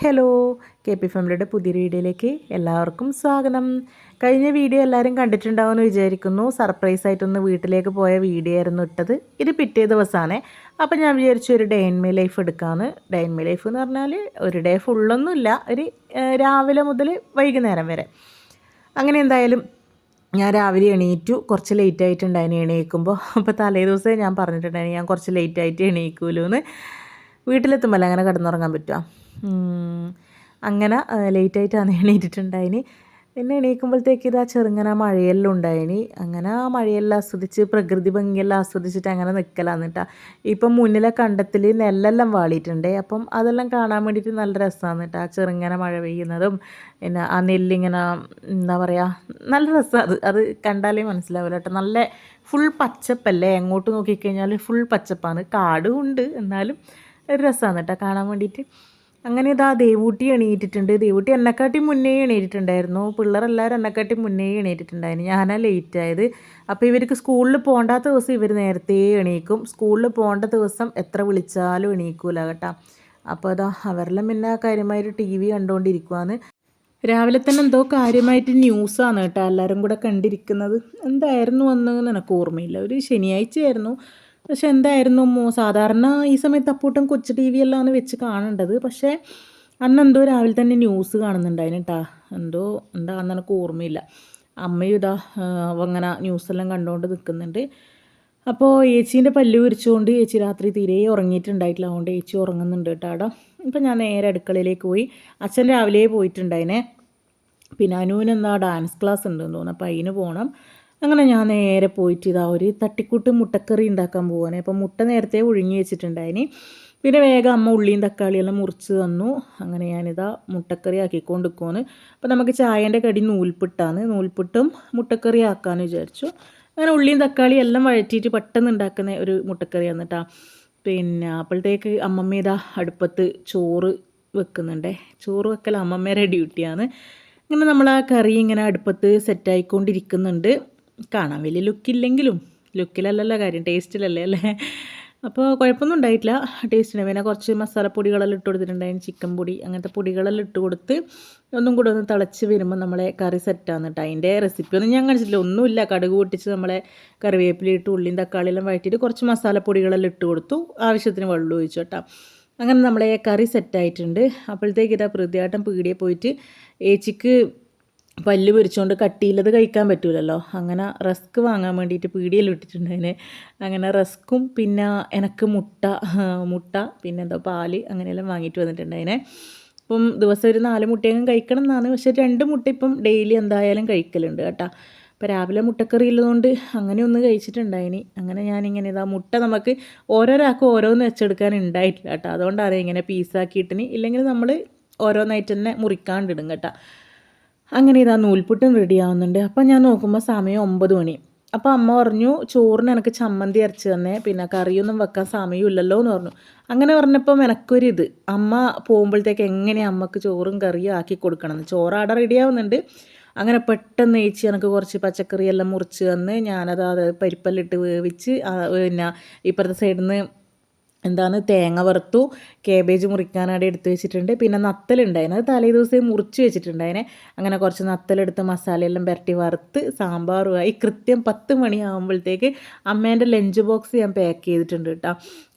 Hello, K P ഫാമിലിയുടെ പുതിയൊരു വീഡിയോയിലേക്ക് എല്ലാവർക്കും സ്വാഗതം. കഴിഞ്ഞ വീഡിയോ എല്ലാവരും കണ്ടിട്ടുണ്ടാവുമെന്ന് വിചാരിക്കുന്നു. സർപ്രൈസായിട്ടൊന്ന് വീട്ടിലേക്ക് പോയ വീഡിയോ ആയിരുന്നു ഇട്ടത്. ഇത് പിറ്റേ ദിവസമാണ്. അപ്പോൾ ഞാൻ വിചാരിച്ചു ഒരു ഡേ ഇൻ മൈ ലൈഫ് എടുക്കാമെന്ന്. ഡേ ഇൻ മൈ ലൈഫ് എന്ന് പറഞ്ഞാൽ ഒരു ഡേ ഫുള്ളൊന്നുമില്ല, ഒരു രാവിലെ മുതൽ വൈകുന്നേരം വരെ. അങ്ങനെ എന്തായാലും ഞാൻ രാവിലെ എണീറ്റു. കുറച്ച് ലേറ്റ് ആയിട്ടുണ്ടായിന് എണീക്കുമ്പോൾ. അപ്പോൾ തലേ ദിവസമേ ഞാൻ പറഞ്ഞിട്ടുണ്ടായിരുന്നു ഞാൻ കുറച്ച് ലേറ്റായിട്ട് എണീക്കൂലൂ എന്ന്. വീട്ടിലെത്തുമ്പോൾ അങ്ങനെ കിടന്നുറങ്ങാൻ പറ്റുമോ? അങ്ങനെ ലേറ്റായിട്ടാണ് എണീറ്റിട്ടുണ്ടായിന്. പിന്നെ എണീക്കുമ്പോഴത്തേക്ക് ഇതാ ചെറുങ്ങനെ മഴയെല്ലാം ഉണ്ടായിന്. അങ്ങനെ ആ മഴയെല്ലാം ആസ്വദിച്ച് പ്രകൃതി ഭംഗിയെല്ലാം ആസ്വദിച്ചിട്ട് അങ്ങനെ നിൽക്കലാന്ന് കേട്ടോ. ഇപ്പം മുന്നിലെ കണ്ടത്തിൽ നെല്ലെല്ലാം വാളിയിട്ടുണ്ട്. അപ്പം അതെല്ലാം കാണാൻ വേണ്ടിയിട്ട് നല്ല രസമാണ് കേട്ടോ. ആ ചെറുങ്ങനെ മഴ പെയ്യുന്നതും പിന്നെ ആ നെല്ലിങ്ങനെ എന്താ പറയുക, നല്ല രസമാണ്. അത് കണ്ടാലേ മനസ്സിലാവില്ല കേട്ടോ. നല്ല ഫുൾ പച്ചപ്പല്ലേ, എങ്ങോട്ട് നോക്കിക്കഴിഞ്ഞാൽ ഫുൾ പച്ചപ്പാണ്. കാടും ഉണ്ട്, എന്നാലും ഒരു രസമാണ് കേട്ടോ കാണാൻ വേണ്ടിയിട്ട്. അങ്ങനെ ഇതാ ദേവൂട്ടി എണീറ്റിട്ടുണ്ട്. ദേവൂട്ടി എന്നെക്കാട്ടി മുന്നേ എണീറ്റിട്ടുണ്ടായിരുന്നു. പിള്ളേരെല്ലാവരും എന്നെക്കാട്ടി മുന്നേ എണീറ്റിട്ടുണ്ടായിരുന്നു. ഞാനാ ലേറ്റായത്. അപ്പോൾ ഇവർക്ക് സ്കൂളിൽ പോകണ്ടാത്ത ദിവസം ഇവർ നേരത്തെ എണീക്കും. സ്കൂളിൽ പോകേണ്ട ദിവസം എത്ര വിളിച്ചാലും എണീക്കൂല കേട്ടോ. അപ്പോൾ അതാ അവരെല്ലാം പിന്നെ കാര്യമായിട്ട് ടി വി കണ്ടുകൊണ്ടിരിക്കുവാണ്. രാവിലെ തന്നെ എന്തോ കാര്യമായിട്ട് ന്യൂസാണ് കേട്ടോ എല്ലാവരും കൂടെ കണ്ടിരിക്കുന്നത്. എന്തായിരുന്നു അന്ന് എനിക്ക് ഓർമ്മയില്ല. ഒരു ശനിയാഴ്ചയായിരുന്നു. പക്ഷെ എന്തായിരുന്നു സാധാരണ ഈ സമയത്ത് അപ്പൂട്ടൻ കൊച്ചു ടി വി എല്ലാം വെച്ച് കാണേണ്ടത്. പക്ഷേ അന്നെന്തോ രാവിലെ തന്നെ ന്യൂസ് കാണുന്നുണ്ടായിന് കേട്ടാ. എന്താണെന്ന് എനിക്ക് ഓർമ്മയില്ല. അമ്മയും ഇതാ അങ്ങനെ ന്യൂസെല്ലാം കണ്ടുകൊണ്ട് നിൽക്കുന്നുണ്ട്. അപ്പോൾ ഏച്ചീൻ്റെ പല്ല് വിരിച്ചുകൊണ്ട് ഏച്ചി രാത്രി തീരെ ഉറങ്ങിയിട്ടുണ്ടായിട്ടില്ല. അതുകൊണ്ട് ഏച്ചി ഉറങ്ങുന്നുണ്ട് കേട്ടോ അവിടെ. ഇപ്പം ഞാൻ നേരെ അടുക്കളയിലേക്ക് പോയി. അച്ഛൻ രാവിലെ പോയിട്ടുണ്ടായിനെ. പിന്നെ അനുവിനെന്താ ഡാൻസ് ക്ലാസ് ഉണ്ടെന്ന് തോന്നുന്നു. അപ്പോൾ അതിന് പോകണം. അങ്ങനെ ഞാൻ നേരെ പോയിട്ട് ഇതാ ഒരു തട്ടിക്കൂട്ട് മുട്ടക്കറി ഉണ്ടാക്കാൻ പോവാണ്. അപ്പോൾ മുട്ട നേരത്തെ ഒഴുങ്ങി വെച്ചിട്ടുണ്ടായിന്. പിന്നെ വേഗം അമ്മ ഉള്ളിയും തക്കാളിയെല്ലാം മുറിച്ച് തന്നു. അങ്ങനെ ഞാനിതാ മുട്ടക്കറി ആക്കിക്കൊണ്ട് നിൽക്കുവാണ്. അപ്പോൾ നമുക്ക് ചായേൻ്റെ കടി നൂൽപുട്ടാണ്. നൂൽപുട്ടും മുട്ടക്കറി ആക്കാമെന്ന് വിചാരിച്ചു. അങ്ങനെ ഉള്ളിയും തക്കാളിയും എല്ലാം വഴറ്റിയിട്ട് പെട്ടെന്ന് ഉണ്ടാക്കുന്ന ഒരു മുട്ടക്കറിയാണ് കേട്ടോ. പിന്നെ അപ്പോഴത്തേക്ക് അമ്മമ്മ ഇതാ അടുപ്പത്ത് ചോറ് വെക്കുന്നുണ്ടേ. ചോറ് വെക്കൽ അമ്മമ്മേരെ ഡ്യൂട്ടിയാണ്. ഇങ്ങനെ നമ്മൾ ആ കറി ഇങ്ങനെ അടുപ്പത്ത് സെറ്റായിക്കൊണ്ടിരിക്കുന്നുണ്ട്. കാണാൻ വലിയ ലുക്കില്ലെങ്കിലും, ലുക്കിലല്ലല്ലോ കാര്യം, ടേസ്റ്റിലല്ലേ അല്ലേ. അപ്പോൾ കുഴപ്പമൊന്നും ഉണ്ടായിട്ടില്ല, ടേസ്റ്റിന്. പിന്നെ കുറച്ച് മസാലപ്പൊടികളെല്ലാം ഇട്ട് കൊടുത്തിട്ടുണ്ടായിരുന്നു. ചിക്കൻ പൊടി അങ്ങനത്തെ പൊടികളെല്ലാം ഇട്ട് കൊടുത്ത് ഒന്നും കൂടെ ഒന്ന് തിളച്ച് വരുമ്പോൾ നമ്മളെ കറി സെറ്റാണ് കേട്ടോ. അതിൻ്റെ റെസിപ്പി ഒന്നും ഞാൻ കാണിച്ചിട്ടില്ല. ഒന്നുമില്ല, കടുക് പൊട്ടിച്ച് നമ്മളെ കറിവേപ്പിലിട്ട് ഉള്ളിയും തക്കാളിയെല്ലാം വഴറ്റിയിട്ട് കുറച്ച് മസാലപ്പൊടികളെല്ലാം ഇട്ട് കൊടുത്തു. ആവശ്യത്തിന് വെള്ളം ഒഴിച്ചു കേട്ടോ. അങ്ങനെ നമ്മളെ കറി സെറ്റായിട്ടുണ്ട്. അപ്പോഴത്തേക്ക് ഇതാ പ്രതിയാട്ടം പീടിയെ പോയിട്ട് ഏച്ചിക്ക് പല്ല് പൊരിച്ചുകൊണ്ട് കട്ടിയില്ലത് കഴിക്കാൻ പറ്റൂലല്ലോ. അങ്ങനെ റസ്ക് വാങ്ങാൻ വേണ്ടിയിട്ട് പീടിയിൽ ഇട്ടിട്ടുണ്ടതിന്. അങ്ങനെ റസ്ക്കും പിന്നെ എനിക്ക് മുട്ട പിന്നെ എന്താ പാല് അങ്ങനെയെല്ലാം വാങ്ങിയിട്ട് വന്നിട്ടുണ്ടതിനെ. ഇപ്പം ദിവസം ഒരു 4 മുട്ടയെങ്കിലും കഴിക്കണം എന്നാണ്. പക്ഷേ 2 മുട്ട ഇപ്പം ഡെയിലി എന്തായാലും കഴിക്കലുണ്ട് കേട്ടോ. അപ്പോൾ രാവിലെ മുട്ടക്കറി ഉള്ളതുകൊണ്ട് അങ്ങനെ ഒന്ന് കഴിച്ചിട്ടുണ്ടായിനി. അങ്ങനെ ഞാനിങ്ങനെ ഇതാ മുട്ട നമുക്ക് ഓരോരാൾക്കും ഓരോന്ന് വെച്ചെടുക്കാൻ ഉണ്ടായിട്ടില്ല കേട്ടോ. അതുകൊണ്ടാണ് ഇങ്ങനെ പീസാക്കിയിട്ടിന്. ഇല്ലെങ്കിൽ നമ്മൾ ഓരോന്നായിട്ട് തന്നെ മുറിക്കാണ്ടിടും കേട്ടോ. അങ്ങനെ ഇതാ നൂൽപുട്ടും റെഡി ആവുന്നുണ്ട്. അപ്പം ഞാൻ നോക്കുമ്പോൾ സമയം 9 മണി. അപ്പോൾ അമ്മ പറഞ്ഞു ചോറിന് എനിക്ക് ചമ്മന്തി അരച്ച് തന്നെ, പിന്നെ കറിയൊന്നും വെക്കാൻ സമയമില്ലല്ലോ എന്ന് പറഞ്ഞു. അങ്ങനെ പറഞ്ഞപ്പോൾ എനക്കൊരിത്, അമ്മ പോകുമ്പോഴത്തേക്ക് എങ്ങനെയാണ് അമ്മക്ക് ചോറും കറിയും ആക്കി കൊടുക്കണമെന്ന്. ചോറാടെ റെഡി ആവുന്നുണ്ട്. അങ്ങനെ പെട്ടെന്ന് ഏച്ചി എനിക്ക് കുറച്ച് പച്ചക്കറിയെല്ലാം മുറിച്ച് തന്ന് ഞാനത് പരിപ്പെല്ലാം വേവിച്ച് പിന്നെ ഇപ്പുറത്തെ സൈഡിൽ നിന്ന് തേങ്ങ വറുത്തു. കേബേജ് മുറിക്കാനായിട്ട് എടുത്ത് വെച്ചിട്ടുണ്ട്. പിന്നെ നത്തലുണ്ടായിന്, അത് തലേ ദിവസം മുറിച്ച് വെച്ചിട്ടുണ്ടായിനെ. അങ്ങനെ കുറച്ച് നത്തലെടുത്ത് മസാലയെല്ലാം പുരട്ടി വറുത്ത് സാമ്പാറുമായി കൃത്യം 10 മണിയാകുമ്പോഴത്തേക്ക് അമ്മേൻ്റെ ലഞ്ച് ബോക്സ് ഞാൻ പാക്ക് ചെയ്തിട്ടുണ്ട് കേട്ടോ.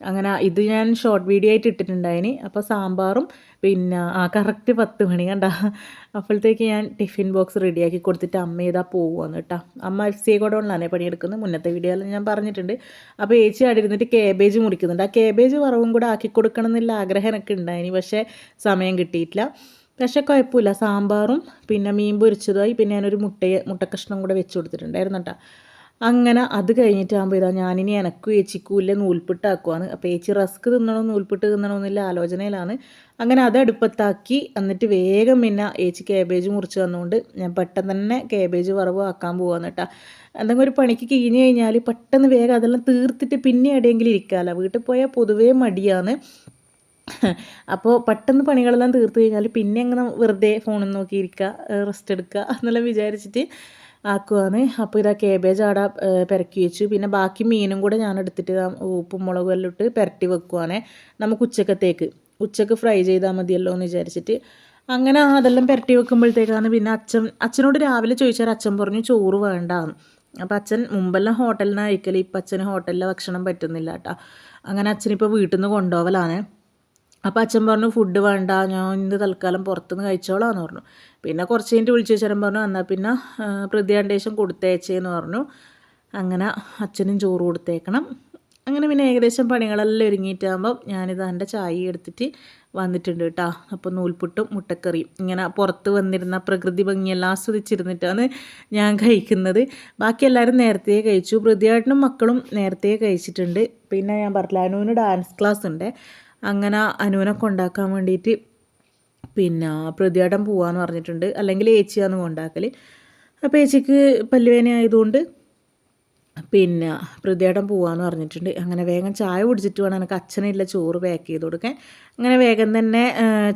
അങ്ങനെ ഇത് ഞാൻ ഷോർട്ട് വീഡിയോ ആയിട്ട് ഇട്ടിട്ടുണ്ടായിന്. അപ്പോൾ സാമ്പാറും പിന്നെ കറക്റ്റ് 10 മണി കണ്ട. അപ്പോഴത്തേക്ക് ഞാൻ ടിഫിൻ ബോക്സ് റെഡിയാക്കി കൊടുത്തിട്ട് അമ്മ ഇതാ പോകുവാന്ന് കേട്ടോ. അമ്മ FCA ഗോഡൗണിലാണ് പണിയെടുക്കുന്നത്. മുന്നത്തെ വീഡിയോയിൽ ഞാൻ പറഞ്ഞിട്ടുണ്ട്. അപ്പോൾ ഏച്ചി അവിടെ ഇരുന്നിട്ട് കേബേജ് മുറിക്കുന്നുണ്ട്. ആ കേബേജ് വറവും കൂടെ ആക്കി കൊടുക്കണം എന്നുള്ള ആഗ്രഹം എനിക്ക് ഉണ്ടായിന്. പക്ഷേ സമയം കിട്ടിയിട്ടില്ല. പക്ഷേ കുഴപ്പമില്ല, സാമ്പാറും പിന്നെ മീൻ പൊരിച്ചതായി പിന്നെ ഞാനൊരു മുട്ടക്കഷ്ണം കൂടെ വെച്ച് കൊടുത്തിട്ടുണ്ടായിരുന്നു കേട്ടോ. അങ്ങനെ അത് കഴിഞ്ഞിട്ടാകുമ്പോൾ ഇതാ ഞാനിനി എനക്കും ഏച്ചിക്കും ഇല്ല നൂൽപുട്ടാക്കുവാണ്. അപ്പോൾ ഏച്ചി റസ്ക് തിന്നണോ നൂൽപുട്ട് തിന്നണോ എന്നുള്ള ആലോചനയിലാണ്. അങ്ങനെ അത് അടുപ്പത്താക്കി എന്നിട്ട് വേഗം പിന്നെ ഏച്ചി കേബേജ് മുറിച്ച് തന്നുകൊണ്ട് ഞാൻ പെട്ടെന്ന് തന്നെ കേബേജ് വറവ് ആക്കാൻ പോവാന്ന് കേട്ടോ. എന്തെങ്കിലും ഒരു പണിക്ക് കഴിഞ്ഞ് കഴിഞ്ഞാൽ പെട്ടെന്ന് വേഗം അതെല്ലാം തീർത്തിട്ട് പിന്നെ എവിടെയെങ്കിലും ഇരിക്കാമല്ലോ. വീട്ടിൽ പോയാൽ പൊതുവേ മടിയാണ്. അപ്പോൾ പെട്ടെന്ന് പണികളെല്ലാം തീർത്ത് കഴിഞ്ഞാൽ പിന്നെ അങ്ങനെ വെറുതെ ഫോണിൽ നോക്കിയിരിക്കുക, റെസ്റ്റ് എടുക്കുക എന്നെല്ലാം വിചാരിച്ചിട്ട് ആക്കുവാണ്. അപ്പോൾ ഇതാ കേബേജ് ആടെ പെരക്കി വെച്ചു. പിന്നെ ബാക്കി മീനും കൂടെ ഞാൻ എടുത്തിട്ട് ഉപ്പും മുളകും എല്ലാം ഇട്ട് പുരട്ടി വെക്കുവാണേ നമുക്ക് ഉച്ചക്കത്തേക്ക്. ഉച്ചക്ക് ഫ്രൈ ചെയ്താൽ മതിയല്ലോ എന്ന് വിചാരിച്ചിട്ട് അങ്ങനെ അതെല്ലാം പുരട്ടി വെക്കുമ്പോഴത്തേക്കാണ് പിന്നെ അച്ഛനോട് രാവിലെ ചോദിച്ചാൽ അച്ഛൻ പറഞ്ഞു ചോറ് വേണ്ടാന്ന്. അപ്പോൾ അച്ഛൻ മുമ്പെല്ലാം ഹോട്ടലിൽ നിന്ന് കഴിക്കൽ, ഇപ്പം അച്ഛന് ഹോട്ടലിലെ ഭക്ഷണം പറ്റുന്നില്ല കേട്ടോ. അങ്ങനെ അച്ഛനിപ്പോൾ വീട്ടിൽ നിന്ന് കൊണ്ടുപോകലാണ്. അപ്പോൾ അച്ഛൻ പറഞ്ഞു ഫുഡ് വേണ്ട, ഞാൻ ഇന്ന് തൽക്കാലം പുറത്തുനിന്ന് കഴിച്ചോളാന്ന് പറഞ്ഞു. പിന്നെ കുറച്ച് കഴിഞ്ഞിട്ട് വിളിച്ചു വെച്ചാൽ പറഞ്ഞു എന്നാൽ പിന്നെ പ്രതിയാണ്ടേശം കൊടുത്തേച്ചേന്ന് പറഞ്ഞു. അങ്ങനെ അച്ഛനും ചോറ് കൊടുത്തേക്കണം. അങ്ങനെ പിന്നെ ഏകദേശം പണികളെല്ലാം ഒരുങ്ങിയിട്ടാകുമ്പം ഞാനിത് എൻ്റെ ചായ എടുത്തിട്ട് വന്നിട്ടുണ്ട് കേട്ടോ. അപ്പോൾ നൂൽപുട്ടും മുട്ടക്കറിയും ഇങ്ങനെ പുറത്ത് വന്നിരുന്ന പ്രകൃതി ഭംഗിയെല്ലാം ആസ്വദിച്ചിരുന്നിട്ടാണ് ഞാൻ കഴിക്കുന്നത്. ബാക്കി എല്ലാവരും നേരത്തെ കഴിച്ചു. പ്രതിയായിട്ടും മക്കളും നേരത്തെ കഴിച്ചിട്ടുണ്ട്. പിന്നെ ഞാൻ പറഞ്ഞില്ല അനുവിന് ഡാൻസ് ക്ലാസ് ഉണ്ട്. അങ്ങനെ അനുവിനെ കൊണ്ടാക്കാൻ വേണ്ടിയിട്ട് പിന്നെ പ്രതിയാട്ടം പോകാമെന്ന് പറഞ്ഞിട്ടുണ്ട്. അല്ലെങ്കിൽ ഏച്ചിയാണ് കൊണ്ടാക്കൽ. അപ്പോൾ ഏച്ചിക്ക് പല്ലുവേദന ആയതുകൊണ്ട് പിന്നെ പ്രതിയാട്ടം പോകാമെന്ന് പറഞ്ഞിട്ടുണ്ട്. അങ്ങനെ വേഗം ചായ കുടിച്ചിട്ട് വേണം എനിക്ക് അച്ഛനില്ല ചോറ് പാക്ക് ചെയ്ത് കൊടുക്കാൻ. അങ്ങനെ വേഗം തന്നെ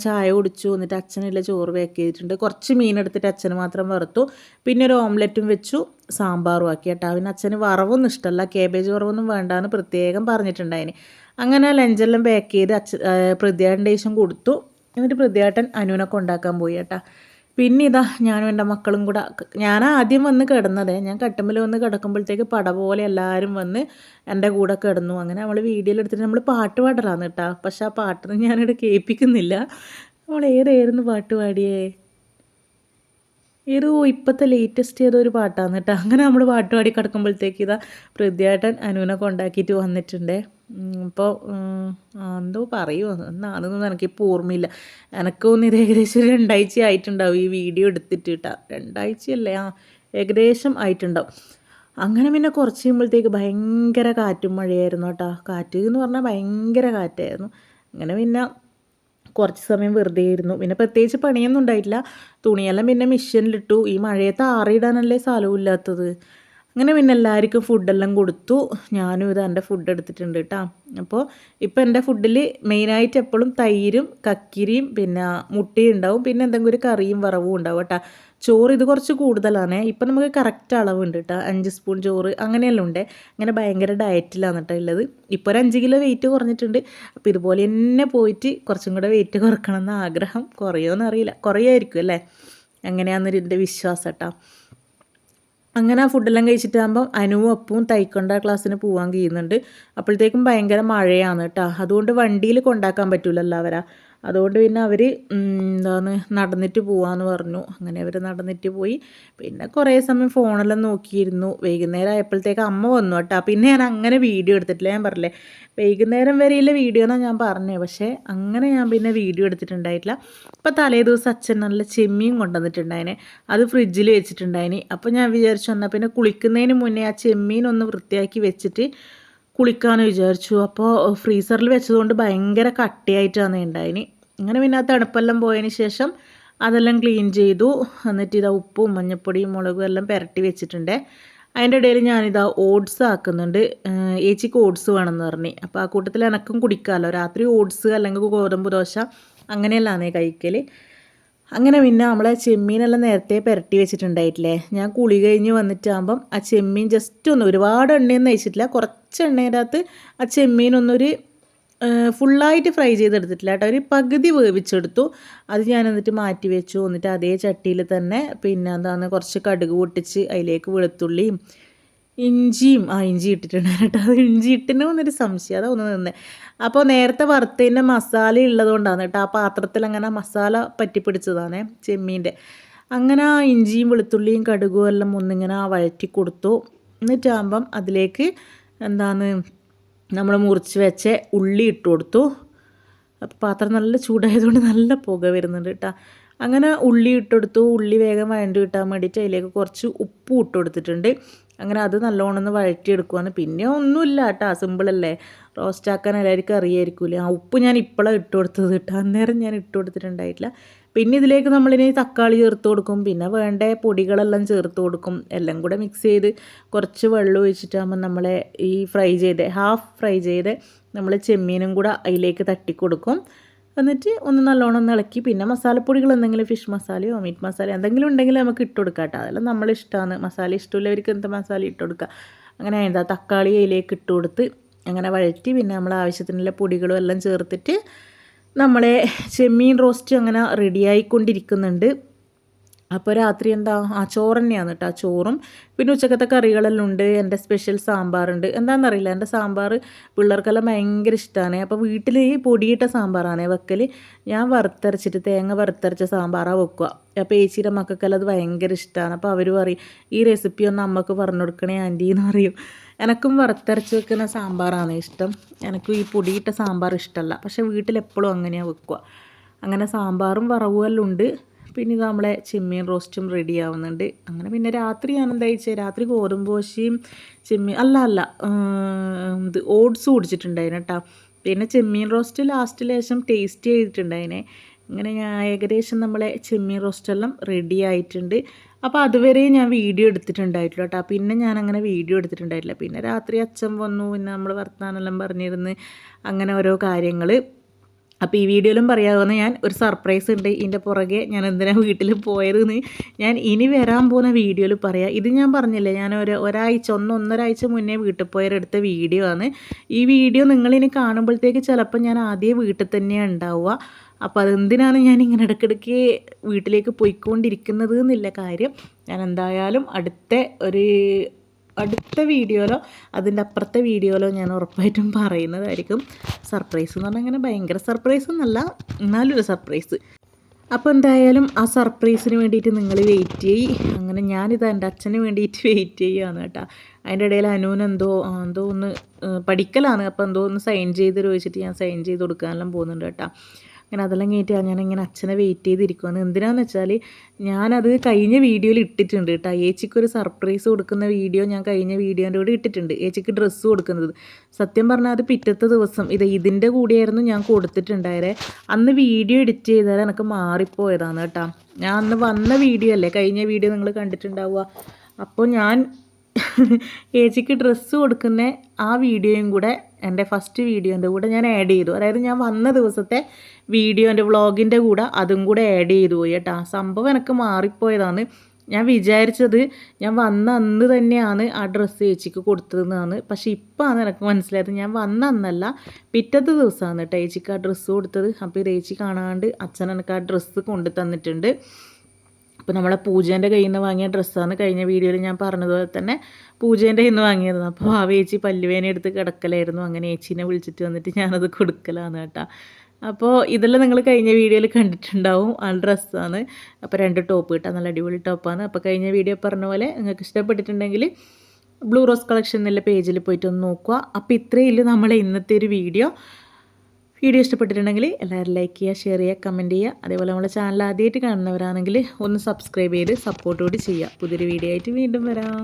ചായ കുടിച്ചു. എന്നിട്ട് അച്ഛനില്ല ചോറ് പാക്ക് ചെയ്തിട്ടുണ്ട്. കുറച്ച് മീനെടുത്തിട്ട് അച്ഛന് മാത്രം വറുത്തു. പിന്നെ ഒരു ഓംലെറ്റും വെച്ചു, സാമ്പാറും ആക്കി കേട്ടോ. പിന്നെ അച്ഛന് വറവൊന്നും ഇഷ്ടമല്ല, കേബേജ് വറവൊന്നും വേണ്ടാന്ന് പ്രത്യേകം പറഞ്ഞിട്ടുണ്ടായിന്. അങ്ങനെ ലഞ്ചെല്ലാം പാക്ക് ചെയ്ത് പ്രതിയാട്ടൻ്റെ ശേഷം കൊടുത്തു. എന്നിട്ട് പ്രതിയാട്ടൻ അനുവിനെ കൊണ്ടാക്കാൻ പോയി കേട്ടോ. പിന്നെ ഇതാ ഞാനും എൻ്റെ മക്കളും കൂടെ, ഞാൻ ആദ്യം വന്ന് കിടന്നതേ, ഞാൻ കട്ടുമ്മൽ വന്ന് കിടക്കുമ്പോഴത്തേക്ക് പട പോലെ എല്ലാവരും വന്ന് എൻ്റെ കൂടെ കിടന്നു. അങ്ങനെ നമ്മൾ വീഡിയോയിൽ എടുത്തിട്ട് നമ്മൾ പാട്ട് പാടലാണ് കേട്ടോ. പക്ഷെ ആ പാട്ടൊന്നും ഞാനിവിടെ കേൾപ്പിക്കുന്നില്ല. നമ്മൾ ഏതായിരുന്നു പാട്ട് പാടിയേ, ഏതോ ഇപ്പോഴത്തെ ലേറ്റസ്റ്റ് ഏതോ ഒരു പാട്ടാണ് കേട്ടോ. അങ്ങനെ നമ്മൾ പാട്ട് പാടി കിടക്കുമ്പോഴത്തേക്ക് ഇതാ പ്രതിയായിട്ടൻ അനുവിനെ കൊണ്ടാക്കിയിട്ട് വന്നിട്ടുണ്ട്. അപ്പോൾ എന്തോ പറയുമോ എന്നാണെന്നൊന്നും എനിക്കിപ്പോൾ ഓർമ്മയില്ല. എനിക്ക് തോന്നുന്നത് ഏകദേശം ഒരു 2 ആഴ്ച ആയിട്ടുണ്ടാവും ഈ വീഡിയോ എടുത്തിട്ട് കേട്ടോ. 2 ആഴ്ചയല്ലേ, ഏകദേശം ആയിട്ടുണ്ടാവും. അങ്ങനെ പിന്നെ കുറച്ച് കഴിയുമ്പോഴത്തേക്ക് ഭയങ്കര കാറ്റും മഴയായിരുന്നു കേട്ടോ. കാറ്റ് എന്ന് പറഞ്ഞാൽ ഭയങ്കര കാറ്റായിരുന്നു. അങ്ങനെ പിന്നെ കുറച്ച് സമയം വെറുതെ ഇരുന്നു. പിന്നെ പ്രത്യേകിച്ച് പണിയൊന്നും ഉണ്ടായിട്ടില്ല. തുണിയെല്ലാം പിന്നെ മെഷീനിലിട്ടു. ഈ മഴയത്ത് ആറിയിടാനല്ലേ സ്ഥലമില്ലാത്തത്. അങ്ങനെ പിന്നെ എല്ലാവർക്കും ഫുഡെല്ലാം കൊടുത്തു. ഞാനും ഇത് എൻ്റെ ഫുഡ് എടുത്തിട്ടുണ്ട് കേട്ടോ. അപ്പോൾ ഇപ്പോൾ എൻ്റെ ഫുഡിൽ മെയിനായിട്ട് എപ്പോഴും തൈരും കക്കിരിയും പിന്നെ മുട്ടയും ഉണ്ടാവും. പിന്നെ എന്തെങ്കിലും ഒരു കറിയും വറവും ഉണ്ടാവും കേട്ടോ. ചോറ് ഇത് കുറച്ച് കൂടുതലാണ്. ഇപ്പം നമുക്ക് കറക്റ്റ് അളവുണ്ട് കേട്ടോ. 5 സ്പൂൺ ചോറ് അങ്ങനെയെല്ലാം ഉണ്ട്. അങ്ങനെ ഭയങ്കര ഡയറ്റിലാണ് കേട്ടോ ഉള്ളത്. ഇപ്പോൾ ഒരു 5 കിലോ വെയിറ്റ് കുറഞ്ഞിട്ടുണ്ട്. അപ്പോൾ ഇതുപോലെ തന്നെ പോയിട്ട് കുറച്ചും കൂടെ വെയിറ്റ് കുറക്കണം എന്ന ആഗ്രഹം. കുറയുമോയെന്ന് അറിയില്ല, കുറയായിരിക്കും അല്ലേ, അങ്ങനെയാണെന്നൊരു എൻ്റെ വിശ്വാസം കേട്ടോ. അങ്ങനെ ആ ഫുഡെല്ലാം കഴിച്ചിട്ടാകുമ്പം അനുവും അപ്പവും തൈക്കൊണ്ട ക്ലാസ്സിന് പോകാൻ കഴിയുന്നുണ്ട്. അപ്പോഴത്തേക്കും ഭയങ്കര മഴയാണ് കേട്ടോ. അതുകൊണ്ട് വണ്ടിയിൽ കൊണ്ടാക്കാൻ പറ്റില്ലല്ലോ അവരാ. അതുകൊണ്ട് പിന്നെ അവർ നടന്നിട്ട് പോകാമെന്ന് പറഞ്ഞു. അങ്ങനെ അവർ നടന്നിട്ട് പോയി. പിന്നെ കുറേ സമയം ഫോണെല്ലാം നോക്കിയിരുന്നു. വൈകുന്നേരം ആയപ്പോഴത്തേക്ക് അമ്മ വന്നു കേട്ടോ. പിന്നെ ഞാൻ അങ്ങനെ വീഡിയോ എടുത്തിട്ടില്ല. ഞാൻ പറഞ്ഞില്ലേ വൈകുന്നേരം വരെയുള്ള വീഡിയോ എന്നാണ് ഞാൻ പറഞ്ഞത്. പക്ഷേ അങ്ങനെ ഞാൻ പിന്നെ വീഡിയോ എടുത്തിട്ടുണ്ടായിട്ടില്ല. അപ്പോൾ തലേ ദിവസം അച്ഛൻ നല്ല ചെമ്മീൻ കൊണ്ടുവന്നിട്ടുണ്ടായിനെ. അത് ഫ്രിഡ്ജിൽ വെച്ചിട്ടുണ്ടായിന്. അപ്പോൾ ഞാൻ വിചാരിച്ചു എന്നാൽ പിന്നെ കുളിക്കുന്നതിന് മുന്നേ ആ ചെമ്മീൻ ഒന്ന് വൃത്തിയാക്കി വെച്ചിട്ട് കുളിക്കാമെന്ന് വിചാരിച്ചു. അപ്പോൾ ഫ്രീസറിൽ വെച്ചതുകൊണ്ട് ഭയങ്കര കട്ടിയായിട്ടാണ് ഉണ്ടായിന്. അങ്ങനെ പിന്നെ ആ തണുപ്പെല്ലാം പോയതിന് ശേഷം അതെല്ലാം ക്ലീൻ ചെയ്തു. എന്നിട്ട് ഇതാ ഉപ്പും മഞ്ഞൾപ്പൊടിയും മുളകും എല്ലാം പുരട്ടി വെച്ചിട്ടുണ്ട്. അതിൻ്റെ ഇടയിൽ ഞാനിതാ ഓട്സ് ആക്കുന്നുണ്ട്. ഏച്ചിക്ക് ഓട്സ് വേണമെന്ന് പറഞ്ഞു. അപ്പോൾ ആ കൂട്ടത്തിൽ എനക്കും കുടിക്കാമല്ലോ. രാത്രി ഓട്സ് അല്ലെങ്കിൽ ഗോതമ്പ് ദോശ അങ്ങനെയല്ലാന്നേ കഴിക്കൽ. അങ്ങനെ പിന്നെ നമ്മളെ ചെമ്മീനെല്ലാം നേരത്തെ പുരട്ടി വെച്ചിട്ടുണ്ടായിട്ടില്ലേ. ഞാൻ കുളി കഴിഞ്ഞ് വന്നിട്ടാകുമ്പം ആ ചെമ്മീൻ ജസ്റ്റ് ഒന്ന്, ഒരുപാട് എണ്ണയൊന്നും നയിച്ചിട്ടില്ല, കുറച്ച് എണ്ണേൻ്റെ അകത്ത് ആ ചെമ്മീനൊന്നൊരു ഫുള്ളായിട്ട് ഫ്രൈ ചെയ്തെടുത്തിട്ടില്ല കേട്ടോ. ഒരു പകുതി വേവിച്ചെടുത്തു. അത് ഞാൻ എന്നിട്ട് മാറ്റി വെച്ചു. എന്നിട്ട് അതേ ചട്ടിയിൽ തന്നെ പിന്നെ എന്താണ് കുറച്ച് കടുക് പൊട്ടിച്ച് അതിലേക്ക് വെളുത്തുള്ളിയും ഇഞ്ചിയും ഇഞ്ചി ഇട്ടിട്ടുണ്ട് കേട്ടോ. അത് ഇഞ്ചി ഇട്ടിനോ എന്നൊരു സംശയം, അതാ ഒന്ന് നിന്നേ. അപ്പോൾ നേരത്തെ വറുത്തതിൻ്റെ മസാല ഉള്ളതുകൊണ്ടാണ് കേട്ടോ. ആ പാത്രത്തിൽ അങ്ങനെ മസാല പറ്റിപ്പിടിച്ചതാണ് ചെമ്മീൻ്റെ. അങ്ങനെ ഇഞ്ചിയും വെളുത്തുള്ളിയും കടുകും എല്ലാം ഒന്നിങ്ങനെ വഴറ്റി കൊടുത്തു. എന്നിട്ടാകുമ്പം അതിലേക്ക് എന്താണ് നമ്മൾ മുറിച്ച് വെച്ച ഉള്ളി ഇട്ട് കൊടുത്തു. അപ്പോൾ പാത്രം നല്ല ചൂടായതുകൊണ്ട് നല്ല പുക വരുന്നുണ്ട് കേട്ടോ. അങ്ങനെ ഉള്ളി ഇട്ടെടുത്തു. ഉള്ളി വേഗം വഴണ്ടി കിട്ടാൻ വേണ്ടിയിട്ട് അതിലേക്ക് കുറച്ച് ഉപ്പും ഇട്ട് കൊടുത്തിട്ടുണ്ട്. അങ്ങനെ അത് നല്ലോണം ഒന്ന് വഴറ്റിയെടുക്കുവാണ്. പിന്നെ ഒന്നുമില്ല കേട്ടോ, സിമ്പിളല്ലേ. റോസ്റ്റ് ആക്കാൻ എല്ലാവർക്കും അറിയായിരിക്കില്ലേ. ആ ഉപ്പ് ഞാൻ ഇപ്പോഴാണ് ഇട്ട് കൊടുത്തത് കേട്ടോ. അന്നേരം ഞാൻ ഇട്ട് കൊടുത്തിട്ടുണ്ടായിട്ടില്ല. പിന്നെ ഇതിലേക്ക് നമ്മളിനി തക്കാളി ചേർത്ത് കൊടുക്കും. പിന്നെ വേണ്ട പൊടികളെല്ലാം ചേർത്ത് കൊടുക്കും. എല്ലാം കൂടെ മിക്സ് ചെയ്ത് കുറച്ച് വെള്ളം ഒഴിച്ചിട്ടാകുമ്പോൾ നമ്മളെ ഈ ഹാഫ് ഫ്രൈ ചെയ്ത് നമ്മൾ ചെമ്മീനും കൂടെ അതിലേക്ക് തട്ടിക്കൊടുക്കും. എന്നിട്ട് ഒന്ന് നല്ലോണം ഒന്ന് ഇളക്കി പിന്നെ മസാലപ്പൊടികൾ എന്തെങ്കിലും ഫിഷ് മസാലയോ മീറ്റ് മസാലയോ എന്തെങ്കിലും ഉണ്ടെങ്കിൽ നമുക്ക് ഇട്ട് കൊടുക്കാം കേട്ടോ. അതെല്ലാം നമ്മളിഷ്ടമാണ്. മസാല ഇഷ്ടമുള്ളവർക്ക് എന്ത് മസാല ഇട്ട് കൊടുക്കുക. അങ്ങനെ തക്കാളി അതിലേക്ക് ഇട്ട് കൊടുത്ത് അങ്ങനെ വഴറ്റി പിന്നെ നമ്മൾ ആവശ്യത്തിനുള്ള പൊടികളും എല്ലാം ചേർത്തിട്ട് നമ്മളെ ചെമ്മീൻ റോസ്റ്റ് അങ്ങനെ റെഡിയായിക്കൊണ്ടിരിക്കുന്നുണ്ട്. അപ്പോൾ രാത്രി എന്താ ചോറ് തന്നെയാണ് കേട്ടോ. ചോറും പിന്നെ ഉച്ചക്കത്തെ കറികളെല്ലാം ഉണ്ട്. എൻ്റെ സ്പെഷ്യൽ സാമ്പാറുണ്ട്. എന്താണെന്നറിയില്ല, എൻ്റെ സാമ്പാർ പിള്ളേർക്കെല്ലാം ഭയങ്കര ഇഷ്ടമാണ്. അപ്പോൾ വീട്ടിൽ ഈ പൊടിയിട്ട സാമ്പാറാണ് വെക്കൽ. ഞാൻ വറുത്തരച്ചിട്ട് തേങ്ങ വറുത്തരച്ച സാമ്പാറാണ് വെക്കുക. അപ്പോൾ ഏച്ചിയുടെ മക്കൾക്കെല്ലാം അത് ഭയങ്കര ഇഷ്ടമാണ്. അപ്പോൾ അവർ പറയും ഈ റെസിപ്പി ഒന്ന് അമ്മക്ക് പറഞ്ഞു കൊടുക്കണേ ആൻറ്റി എന്ന് പറയും. എനക്കും വറുത്തരച്ച് വെക്കുന്ന സാമ്പാറാണ് ഇഷ്ടം. എനിക്കും ഈ പൊടിയിട്ട സാമ്പാർ ഇഷ്ടമല്ല. പക്ഷേ വീട്ടിലെപ്പോഴും അങ്ങനെയാണ് വെക്കുക. അങ്ങനെ സാമ്പാറും വറവുമെല്ലാം ഉണ്ട്. പിന്നെ ഇത് നമ്മളെ ചെമ്മീൻ റോസ്റ്റും റെഡി ആവുന്നുണ്ട്. അങ്ങനെ പിന്നെ രാത്രി ഞാൻ എന്താ വെച്ചാൽ രാത്രി ഗോതമ്പ് ദോശയും ഇത് ഓട്സ് കുടിച്ചിട്ടുണ്ടായിരുന്നു കേട്ടോ. പിന്നെ ചെമ്മീൻ റോസ്റ്റ് ലാസ്റ്റ് ലേശം ടേസ്റ്റ് ചെയ്തിട്ടുണ്ടായിനെ. ഇങ്ങനെ ഞാൻ ഏകദേശം നമ്മളെ ചെമ്മീൻ റോസ്റ്റെല്ലാം റെഡി ആയിട്ടുണ്ട്. അപ്പോൾ അതുവരെ ഞാൻ വീഡിയോ എടുത്തിട്ടുണ്ടായിട്ടില്ല കേട്ടോ. പിന്നെ ഞാൻ അങ്ങനെ വീഡിയോ എടുത്തിട്ടുണ്ടായിട്ടില്ല. പിന്നെ രാത്രി അച്ഛൻ വന്നു, പിന്നെ നമ്മൾ വർത്താനെല്ലാം പറഞ്ഞിരുന്ന് അങ്ങനെ ഓരോ കാര്യങ്ങൾ. അപ്പോൾ ഈ വീഡിയോയിലും പറയാവുന്ന ഞാൻ ഒരു സർപ്രൈസ് ഉണ്ട്. ഇതിൻ്റെ പുറകെ ഞാൻ എന്തിനാണ് വീട്ടിൽ പോയതെന്ന് ഞാൻ ഇനി വരാൻ പോകുന്ന വീഡിയോയിൽ പറയാം. ഇത് ഞാൻ പറഞ്ഞില്ലേ, ഞാൻ ഒന്നൊരാഴ്ച മുന്നേ വീട്ടിൽ പോയവരെടുത്ത വീഡിയോ ആണ്. ഈ വീഡിയോ നിങ്ങളിനി കാണുമ്പോഴത്തേക്ക് ചിലപ്പോൾ ഞാൻ ആദ്യം വീട്ടിൽ തന്നെയാണ് ഉണ്ടാവുക. അപ്പോൾ അതെന്തിനാണ് ഞാൻ ഇങ്ങനെ ഇടയ്ക്കിടയ്ക്ക് വീട്ടിലേക്ക് പോയിക്കൊണ്ടിരിക്കുന്നത് എന്നില്ല കാര്യം. ഞാൻ എന്തായാലും അടുത്ത വീഡിയോയിലോ അതിൻ്റെ അപ്പുറത്തെ വീഡിയോയിലോ ഞാൻ ഉറപ്പായിട്ടും പറയുന്നതായിരിക്കും. സർപ്രൈസ് എന്ന് പറഞ്ഞാൽ അങ്ങനെ ഭയങ്കര സർപ്രൈസ് എന്നല്ല, എന്നാലും ഒരു സർപ്രൈസ്. അപ്പോൾ എന്തായാലും ആ സർപ്രൈസിന് വേണ്ടിയിട്ട് നിങ്ങൾ വെയിറ്റ് ചെയ്യ്. അങ്ങനെ ഞാനിത് എൻ്റെ അച്ഛന് വേണ്ടിയിട്ട് വെയിറ്റ് ചെയ്യുകയാണ് കേട്ടോ. അതിൻ്റെ ഇടയിൽ അനുവിന് എന്തോ ഒന്ന് പഠിക്കലാണ്. അപ്പോൾ എന്തോ ഒന്ന് സൈൻ ചെയ്ത് ചോദിച്ചിട്ട് ഞാൻ സൈൻ ചെയ്ത് കൊടുക്കാനെല്ലാം പോകുന്നുണ്ട് കേട്ടോ. അങ്ങനെ അതെല്ലാം കഴിഞ്ഞിട്ട് ഞാനിങ്ങനെ അച്ഛനെ വെയിറ്റ് ചെയ്തിരിക്കുകയാണ്. എന്തിനാണെന്ന് വെച്ചാൽ ഞാനത് കഴിഞ്ഞ വീഡിയോയിൽ ഇട്ടിട്ടുണ്ട് കേട്ടോ. ഏച്ചിക്കൊരു സർപ്രൈസ് കൊടുക്കുന്ന വീഡിയോ ഞാൻ കഴിഞ്ഞ വീഡിയോൻ്റെ കൂടെ ഇട്ടിട്ടുണ്ട്. ഏച്ചിക്ക് ഡ്രസ്സ് കൊടുക്കുന്നത്. സത്യം പറഞ്ഞാൽ അത് പിറ്റത്തെ ദിവസം ഇതിൻ്റെ കൂടെയായിരുന്നു ഞാൻ കൊടുത്തിട്ടുണ്ടായത്. അന്ന് വീഡിയോ എഡിറ്റ് ചെയ്താൽ എനിക്ക് മാറിപ്പോയതാണ് കേട്ടോ. ഞാൻ അന്ന് വന്ന വീഡിയോ അല്ലേ, കഴിഞ്ഞ വീഡിയോ നിങ്ങൾ കണ്ടിട്ടുണ്ടാവുക. അപ്പോൾ ഞാൻ ഏച്ചിക്ക് ഡ്രസ്സ് കൊടുക്കുന്ന ആ വീഡിയോയും കൂടെ എൻ്റെ ഫസ്റ്റ് വീഡിയോൻ്റെ കൂടെ ഞാൻ ആഡ് ചെയ്തു. അതായത് ഞാൻ വന്ന ദിവസത്തെ വീഡിയോൻ്റെ വ്ളോഗിൻ്റെ കൂടെ അതും കൂടെ ആഡ് ചെയ്തു പോയി കേട്ടോ. സംഭവം എനിക്ക് മാറിപ്പോയതാണ്. ഞാൻ വിചാരിച്ചത് ഞാൻ വന്ന അന്ന് തന്നെയാണ് ആ ഡ്രസ്സ് ഏച്ചിക്ക് കൊടുത്തതെന്നാണ്. പക്ഷേ ഇപ്പോഴാണ് എനിക്ക് മനസ്സിലായത് ഞാൻ വന്ന അന്നല്ല, പിറ്റത്തെ ദിവസമാണ് കേട്ടോ ഏച്ചിക്ക് ആ ഡ്രസ്സ് കൊടുത്തത്. അപ്പോൾ ഇത് ഏച്ചി കാണാണ്ട് അച്ഛൻ എനിക്ക് ആ ഡ്രസ്സ് കൊണ്ടു തന്നിട്ടുണ്ട്. അപ്പോൾ നമ്മളെ പൂജേൻ്റെ കയ്യിൽ നിന്ന് വാങ്ങിയ ഡ്രസ്സാണ്. കഴിഞ്ഞ വീഡിയോയിൽ ഞാൻ പറഞ്ഞതുപോലെ തന്നെ പൂജേൻ്റെ കയ്യിൽ നിന്ന് വാങ്ങിയതാണ്. അപ്പോൾ ആ ഏച്ചി പല്ലുവേന എടുത്ത് കിടക്കലായിരുന്നു. അങ്ങനെ ഏച്ചീനെ വിളിച്ചിട്ട് വന്നിട്ട് ഞാനത് കൊടുക്കലാണ് കേട്ടോ. അപ്പോൾ ഇതെല്ലാം നിങ്ങൾ കഴിഞ്ഞ വീഡിയോയിൽ കണ്ടിട്ടുണ്ടാവും. ആ ഡ്രസ്സാണ്. അപ്പോൾ 2 ടോപ്പ് കിട്ടാൻ നല്ല അടിപൊളി ടോപ്പാണ്. അപ്പോൾ കഴിഞ്ഞ വീഡിയോ പറഞ്ഞ പോലെ നിങ്ങൾക്ക് ഇഷ്ടപ്പെട്ടിട്ടുണ്ടെങ്കിൽ ബ്ലൂ റോസ് കളക്ഷൻ എന്നുള്ള പേജിൽ പോയിട്ടൊന്ന് നോക്കുക. അപ്പോൾ ഇത്രയേ നമ്മളെ ഇന്നത്തെ ഒരു വീഡിയോ ഇഷ്ടപ്പെട്ടിട്ടുണ്ടെങ്കിൽ എല്ലാവരും ലൈക്ക് ചെയ്യുക, ഷെയർ ചെയ്യുക, കമൻറ്റ് ചെയ്യുക. അതേപോലെ നമ്മുടെ ചാനൽ ആദ്യമായിട്ട് കാണുന്നവരാണെങ്കിൽ ഒന്ന് സബ്സ്ക്രൈബ് ചെയ്ത് സപ്പോർട്ട് കൂടി ചെയ്യുക. പുതിയൊരു വീഡിയോ ആയിട്ട് വീണ്ടും വരാം.